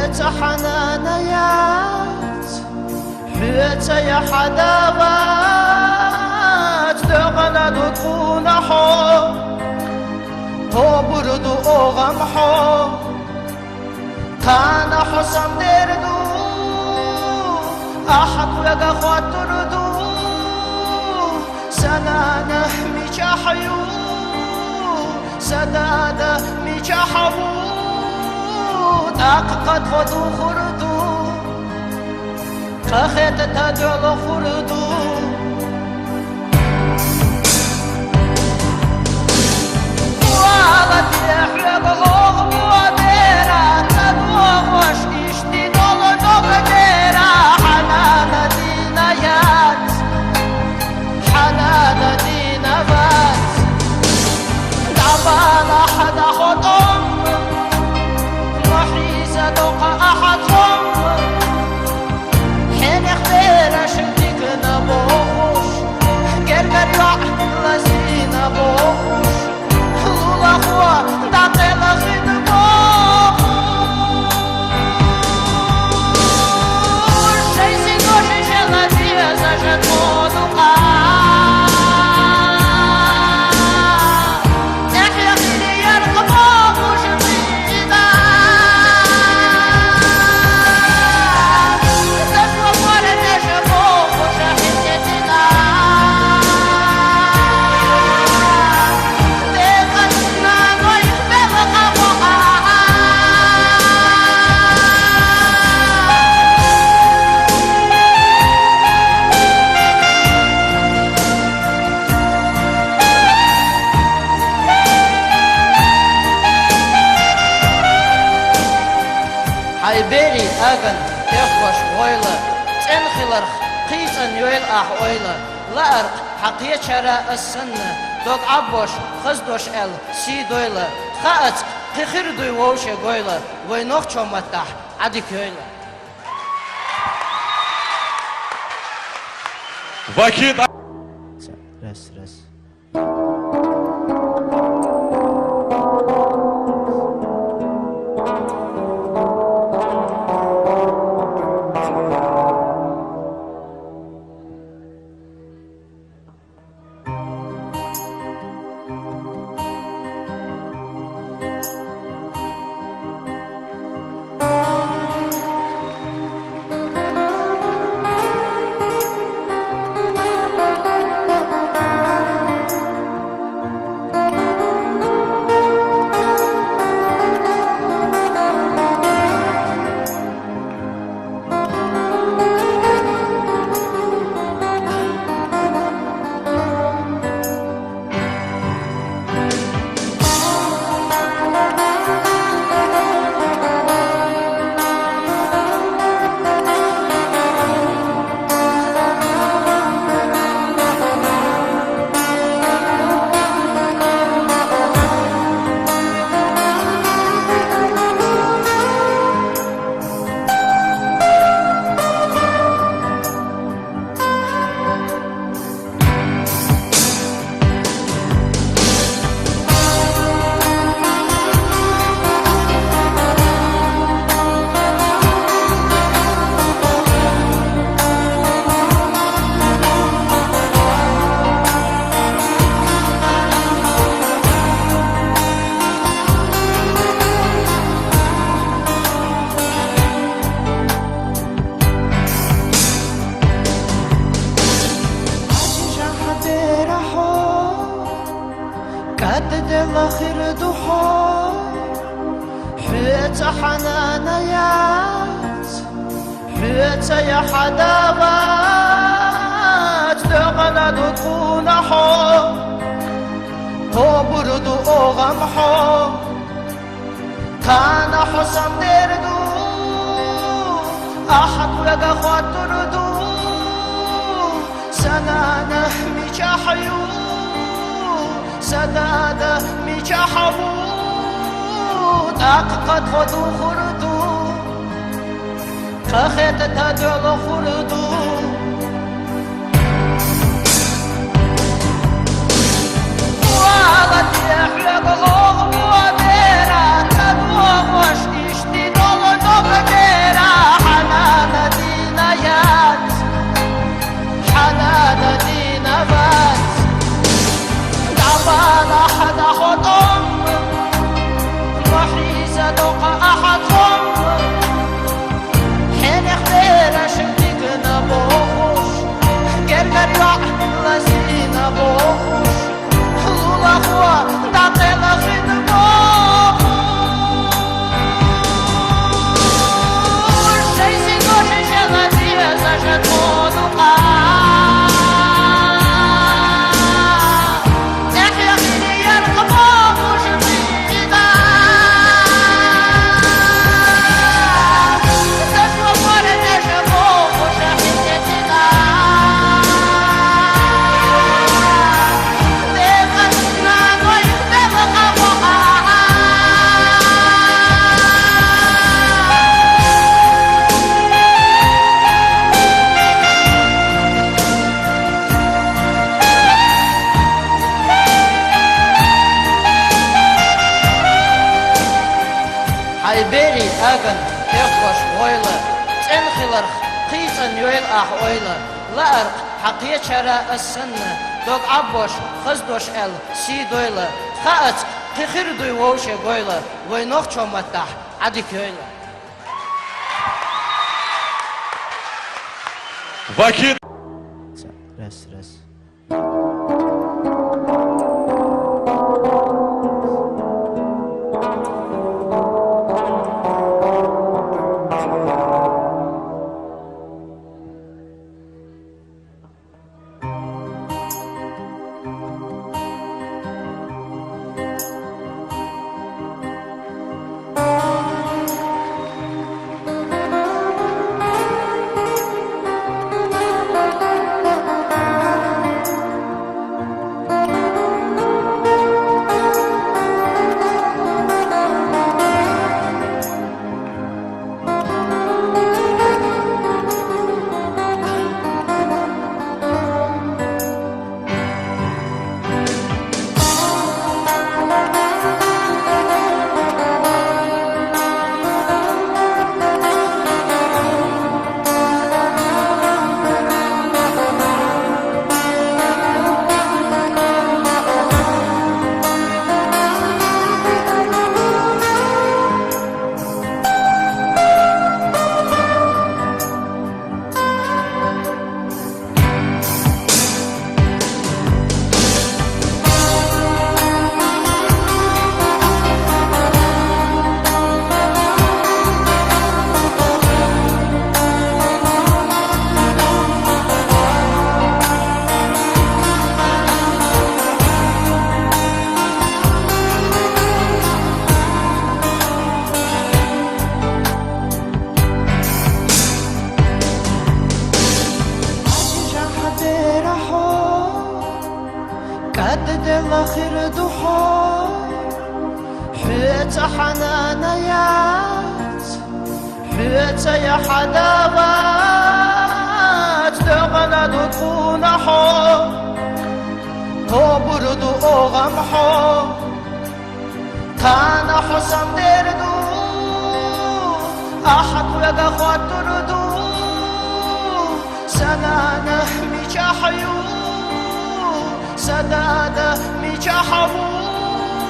حياتي حنانيات حياتي يا حداوات دغنا دكون حب هو بردو أغم حب كان حسن دردو أحد ويقى خاطردو سنانه ميجاحيو سداده ميجاحبو قد خدو خردو خخت تدل خردو والد يحلق غغب وديرا تدوغش اشتي دول ديرا حنان دينيات حنان دينبات دعبان أحد خطم دوق أحدهم حين اختير شدك نبوش قرقر يوح لزين بوش لولا خوا داقل خد بوش شيسي دوشي شلدي زجد مودوقا نحيا خيري يرقبوش بيري أغن تخوش ويلا تنخلرخ قيسا يويل ويلا لأرق حقية شراء السنة دوك عبوش خزدوش سي دويلا خاعت قخير دوي ووشي قويلا وينوخ چومتاح عدي كويلا Вахид. Раз. آخر ضحى حيت حنانيات حيت يا حداوات دغنا دكون حب هو برد أغم حب كان حسن دردو أحد وقا خاطردو سنانه ميجاحيو سداده ميجاحبو قد خدو خردو خخت تدل خردو والد يحلق غغب وديرا تدوغش اشتي دول دبدي أجن تخوش ويلا تنخلر قيسا يويل ويلا لا أرق حقية شراء السنة دوك عبوش خزدوش سيدويلا خاط تخير دوي ووشي قويلا وينوخ شومتاح عدي كيويلا Вахид. Раз. الآخر ضحى حيت حنانيات حيت يا حداوات تغلد تكون حب تبرد أغم حب كان حسن دردو أحد ويقى خاطردو سنانه ميجا حيو سداده ميجا حبود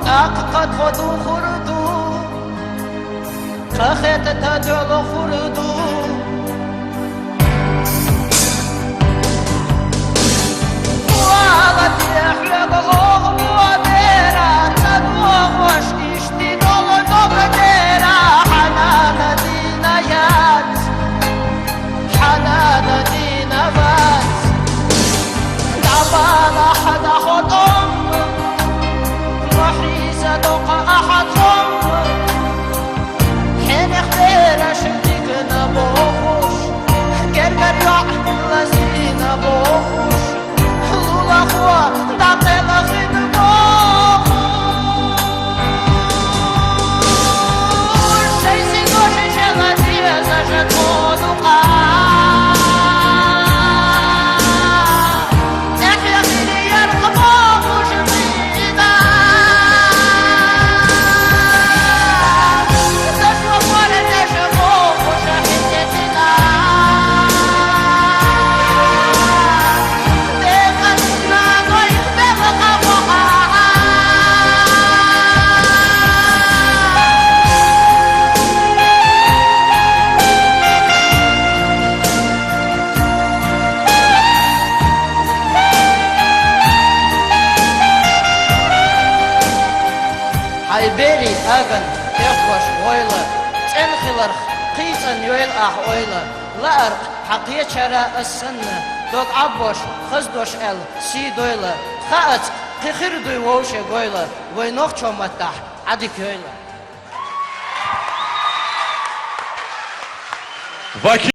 أققد خدو خردو خخت تجل خردو وعلت يحلق أغم وديرا تدوغوش إشتي دول ديرا حنان دينيات حنان دينوات دعبانا حدا خطم محريزة دوق أحدهم حين اختير شديك نبوخوش قرقر يعق لزينا بوخوش لولا خوا دعطي لخيد بوخوش سيسي دوشي شغلتي زجت مودوقا Убили аган тخوش ويلا تنخلر قيسا يويل ويلا لا أرق حقية شراء السنة دوك عبوش خزدوش سيدويلا خاط تخير دوي ووشي قويلا وينوخ شومتاح عدي كيويلا Вахид.